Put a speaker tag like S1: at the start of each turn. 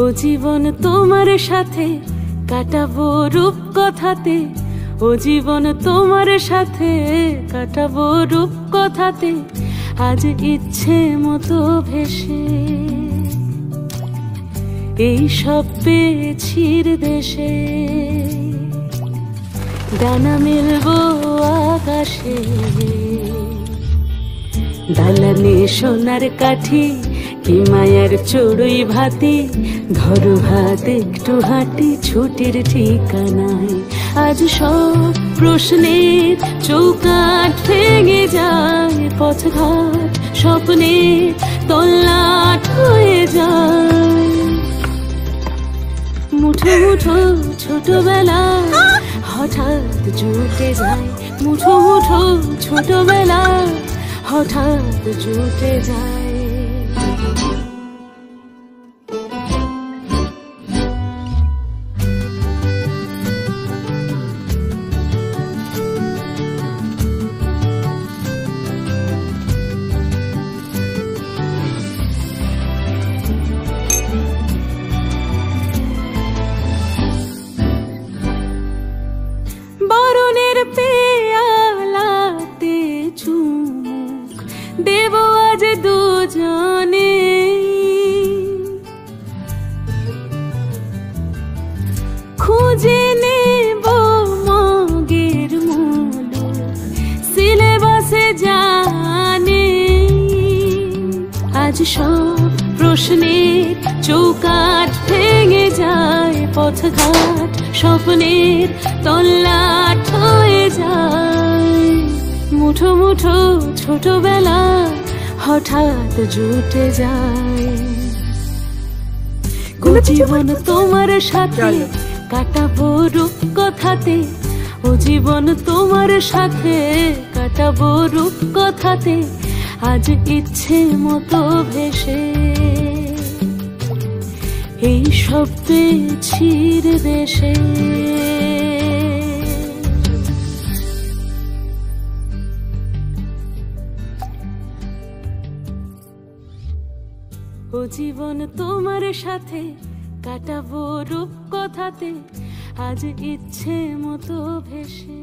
S1: ও জীবন তোমার সাথে কাটাবো রূপ কথাতে, ও জীবন তোমার সাথে কাটাবো রূপ কথাতে, আজ ইচ্ছে মতো ভেসে এই সব পেয়েছি দেশে। ডানা মেলবো আকাশে, দালানে সোনার কাঠি, কি মায়ার চড়ুই ভাতি, ধরো হাত একটু হাঁটি ছুটির ঠিকানায়। আজ সব প্রশ্নের চৌকাঠ ভেঙে যায়, পথঘাট স্বপ্নে তল্লাট হয়ে যায়। মুঠো মুঠো ছোটবেলা হঠাৎ জুটে যায়, মুঠো মুঠো ছোটবেলা হঠাৎ জুটে যায়। বরণের পেয়ালাতে চুমুক দেব আজ দুজনে, খুঁজে নেব মগের মুলুক সিলেবাসে জানে। আজ সব প্রশ্নের চৌকাঠ ভেঙে যায়, পথঘাট স্বপ্নের তল্লাট হয়ে যায়। মুঠো মুঠো ছোটবেলা হঠাৎ জুটে যায়। ও জীবন তোমার সাথে কাটাবো রূপ কথাতে, ও জীবন তোমার সাথে কাটাবো রূপ কথাতে, আজ ইচ্ছে মতো ভেসে এই সব পেয়েছি দেশে। ও জীবন তোমার সাথে কাটাবো রূপ কথাতে, আজ ইচ্ছে মতো ভেসে।